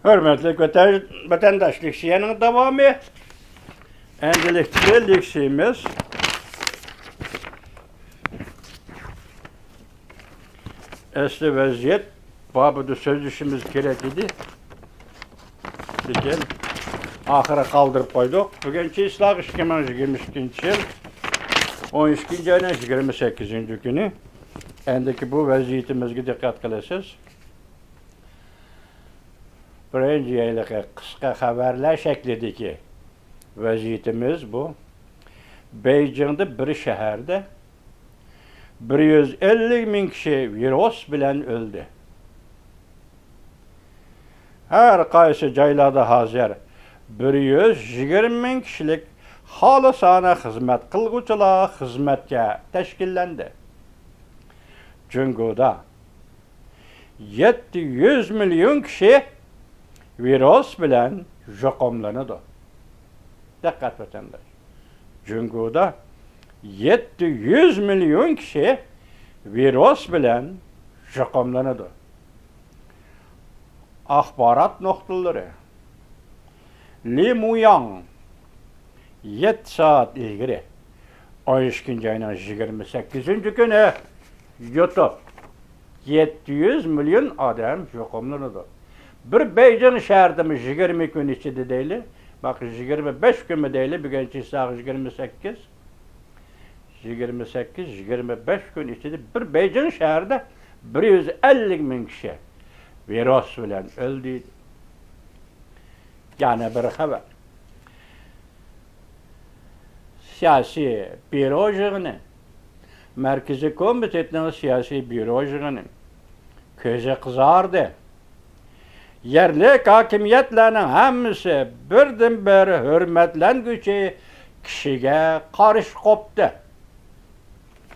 Hürmetli vatandaşlık şiyanın devamı. Endilikli liksimiz. Esli vaziyet. Babıda sözleşimiz gerek idi. Lekin ahire kaldırıp koyduk. Bugünkü ıslah 2022 yıl 12. ayının 28. günü. Endiki bu vaziyetimizge dikkat kılasiz. Birinci yaylıqı qısqa xabarlar şeklideki vaziyetimiz bu. Beijing'de bir şehirde 150 bin kişi virüs bilen öldü. Her qaysı joylarda hazır 120 bin kişilik xolisona xizmat qilguvchilar xizmatga tashkillendi. Jungoda 700 milyon kişi virüs bilen joqomlanadi. Dikkat vatandaş. Jungoda 700 milyon kişi virüs bilen joqomlanadi. Axbarat noktaları. Li Muyang 7 saat ilgiri 12. ayının 28. günü YouTube 700 milyon adam joqomlanadi. Bir Beijing şəhərdə 20 gün içinde deyil. Bak 25 gün mü deyil. Bugünkü saat 28. 25 gün içinde bir Beijing şəhərdə 150 bin kişi virüs bilen öldü. Yani bir haber. Siyasi büro yığını, Merkezi Komitenin siyasi büro yığını közü kızardı. Yerli hakimiyetlerinin hemisi birden-bir hürmetlengüçü kişiye karış koptu.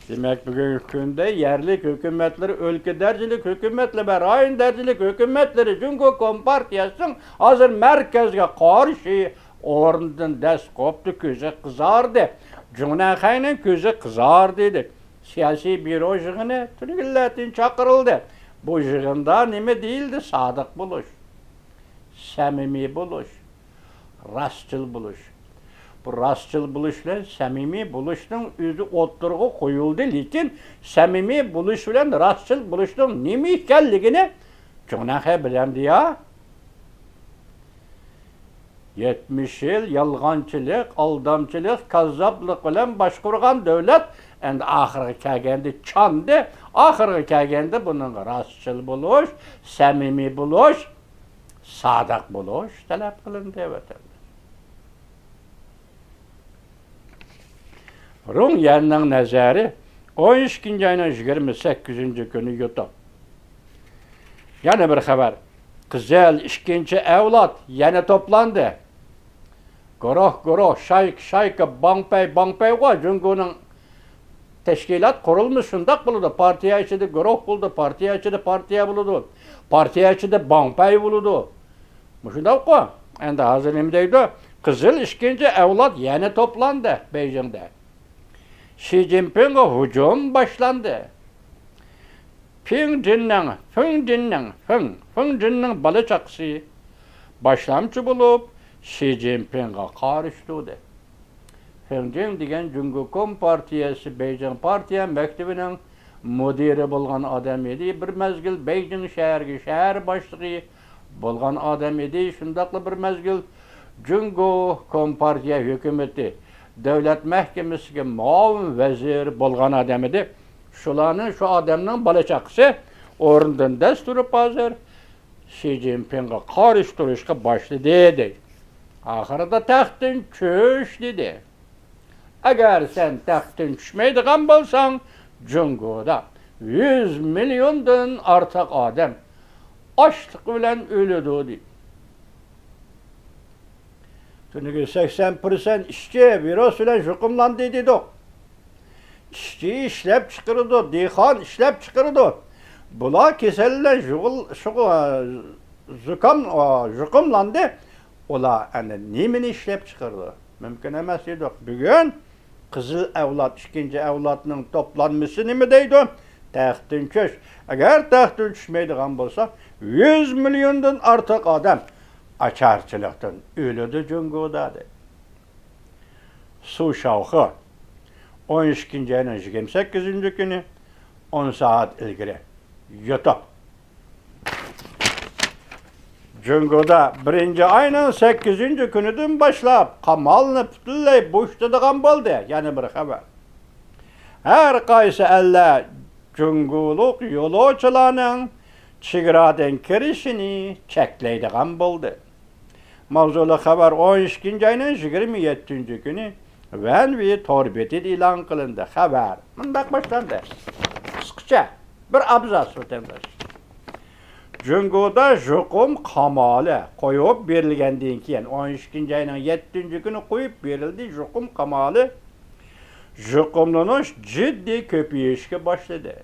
Demek bugün günde yerli hükümetler, ülke dercilik hükümetleri ve ayın dercilik hükümetleri Cumhuriyet Kompartiyası'nın hazır merkezge karşı orundan ders koptu, közü kızardı. Cumhuriyet'in közü kızardı. Siyasi büro yığını Türkiye'den çakırıldı. Bu yığında nime değildi? Sadık buluş, samimi buluş, rastçıl buluş. Bu rastçıl buluşla samimi buluşun özü oturgu koyuldu. Lekin samimi buluş bilen rastçıl buluşun nime ekanligini Cumhuriyet bilemdi ya. 70 yıl yalğançılık, aldamçılık, kazzaplık bilen başkurgan devlet endi ahırga kelgende çandı. Ahırga kelgende bunun rastçıl buluş, samimi buluş, sadık buluş talep kılındı vatandaş. Rum yerinin nazarı 12. ayının 28. günü YouTube. Yana bir haber. Kızıl ikinci evlat yine toplandı. Goroh, şayka, bangpay var. Cungunun teşkilat kurulmuş şundak buludu. Partiye içinde goroh buldu, partiye içinde partiye buludu. Partiye içinde bangpay buludu. Bu şundak var. Endi hazır nimdeydi? Kızıl ikinci evlat yine toplandı Beijing'de. Xi Jinping'e hücum başlandı. Feng Jin'nin balıçaksı başlamçı bulup Xi Jinping'e karıştırdı. Feng Jin degen Cumhuriyet Kompartiyası Beijing Partiya Mektebi'nin müdiri bolgan adam idi. Bir mezgil Beijing şehir başlığı bolgan adam idi. Şundaklı bir mezgil Cumhuriyet Kompartiya hükümeti Devlet Mahkemesi'ne muavin vezir bolgan adam idi. Şu adamın balıçaksı orundan ders durup hazır Xi Jinping'e karıştırışka başladı dedi. Ahırda taxtın çöş dedi. Eğer sen taxtın düşmeydiğen bolsan, Cungo'da 100 milyondan artık adam açlık bilen ölüdü dedi. Çünkü 80% işçi virüs bilen joqomlandı dedi. İşçi işlep çıkırdı, dehqon işlep çıkırdı. Bular keseller joqomlandı. Olar nemini işlep çıkırdı. Mümkün emas edi. Bugün Kızıl evlat, ikinci evlatının toplanması nime deydi? Taxtın köş. Eğer taxtın düşmeydiğen bolsa 100 milyondan artık adam açarçılıktan ölüdü Cungo'da. Su şavkı 12. ayının 28. günü 10 saat ilgili yutup. Cungo'da 1. ayının 8. günüdün başlap qamalını bütünley boşladığan boldu. Yani bir haber. Her qaysı elle Cungoluk yolçularının çigiradan kirişini çekleydiğen boldu. Mavzulu haber 12. ayının 27. günü ve torbeti ilan kılındı. Haber. Bundak başlandı. Sıkça bir abzas vatandaş. Cungo'da jukum kamalı koyup verilgendiğin keyin 12. ayının 7. günü koyup verildi jukum kamalı. Jukumlanış ciddi köpeyişke başladı.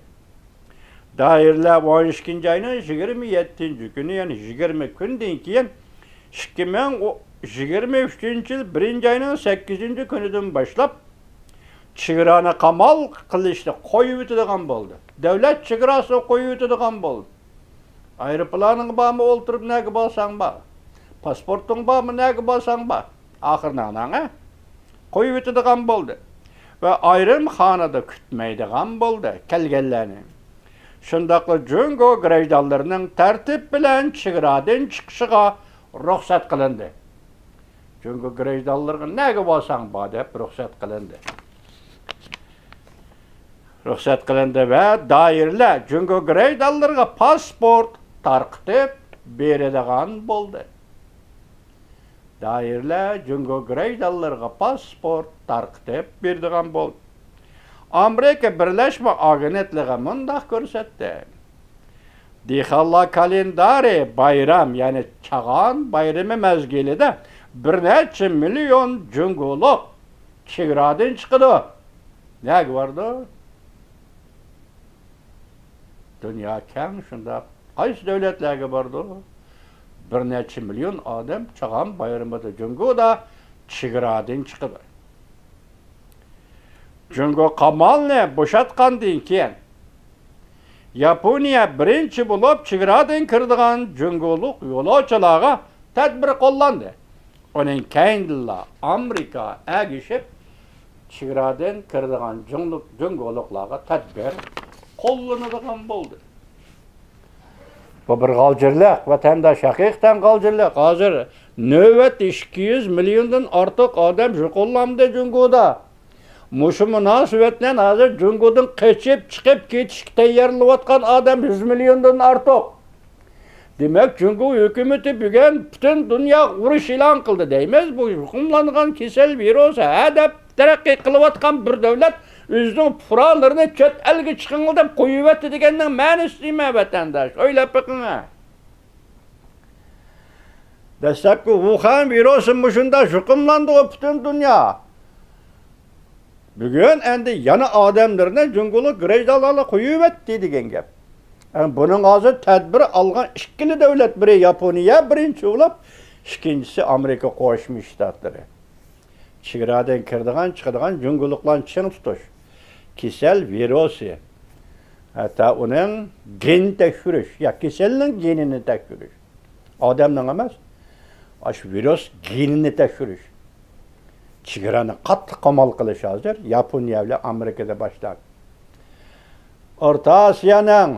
Dairler 12. ayının 27. günü yani 20 günden keyin 2023 yıl 1. ayının 8. günüdün başlap çığırana kamal kılıçlı koyu ötüdüğün boldu. Devlet çığırası koyu ötüdüğün boldu. Aeroplanın bağ mı olturup ne bolsan bağ. Pasportun bağ mı ne bolsan bağ. Ahırına ana koyu ötüdüğün boldu. Ve ayrım hanada kütmeydiğin boldu kelgellerini. Şundaklı Cungo grejdallarının tertip bilen çığıradan çıkışıga ruhsat kılındı. Cungo grejdallarının ne bolsan bağ dep ruhsat kılındı. Ruhsat kılındı ve dairle Cungo grejdallarına pasport tarqıtıp berediğin boldu. Dairle Cungo grejdallarına pasport tarqıtıp berediğin boldu. Amerika Birleşme Agentliği mundaq görsetdi. Dihalla kalendari bayram yani çağan bayramı mezgilide bir neçe milyon Cungoluk çığıradan çıkıdı. Ne vardı? Dünya keng şunda qaysi devletlerge vardı? Bir neçe milyon adam çağan bayramıda Cungo'da çığıradan çıkıdı. Cungo qamalni boşatqandan keyin Yaponiya birinchi bo'lib chegaradan kirdigan Cungoluk yo'lovchilarga tadbir qo'llandi. Uning keyinla Amerika agishib chegaradan kirdigan Cungoluklarga tadbir qo'llanadigan bo'ldi. Bu bir g'aljirlik, vatandosh haqiqatan g'aljirlik. Hozir navbat 200 milliondan ortiq odam yo'qollamdi Cungoda. Muşu münasibetle hazır Cungo'dan kaçıp çıkıp geçişki tayarlıvatkan adam 100 milyondan artık. Demek Cungo hükümeti bugün bütün dünya uğruş ilan kıldı değmez. Bu hükümlanılan kesel virüs edep terakki kılıvatkan bir devlet özünün furalarını çöt elgi çıkınlıdan koyuvetti degenden manisi değil mi vatandaş? Öyle bakın ha. Destek ki Wuhan virüsün muşunda hükümlandı o bütün dünya. Bugün endi yana adamlarına Cungoluk grejdalarla koyuvetti degen gap. Yani bunun hazır tedbiri algan ikili devlet biri Yaponiya birinci olup ikincisi Amerika Qo'shma Shtatlari. Chegaradan kirdigan chiqadigan Cungoluklarni ching tutish. Kesel virusi. Hatta uning gen tekshirish, ya keselning genini tekshirish. Odamning emas, shu virus genini tekshirish. Çigarani qattiq qamal qilish hozir Yaponiya bilan Amerikada başladi. O'rta Osiyoning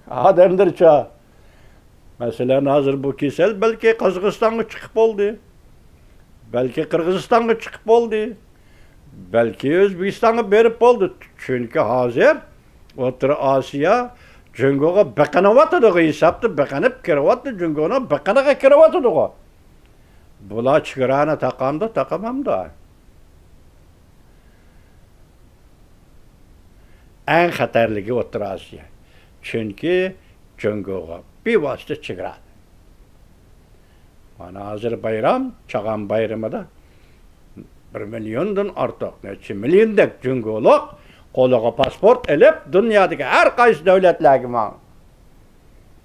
adamlarcha masalan hozir bu kesel balki Qozog'istonga chiqib bo'ldi. Balki Qirg'izistonga chiqib bo'ldi. Balki O'zbekistonga berib bo'ldi. Chunki hozir O'rta Osiyo Jungoga baqanayotdi, hisobda baqanib kiryapti, Jungoni baqanaga kiryapti. Bular chigarani taqamamda. En xatarligi O'rta Osiyo. Chunki Jungoga bevosita chigara. Mana hozir bayram, chag'an bayramida 1 milyondan ortiq, necha milliondak Jungoluk qo'liga pasport ilib dunyodagi har qaysi davlatlarga man.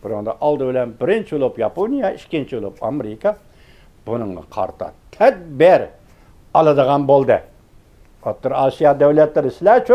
Bironda oldi bilan birinchi bo'lib Yaponiya, ikkinchi bo'lib Amerika bununla qarta tedbir aladigan bo'ldi. O'rta Osiyo davlatlari sizlar-chi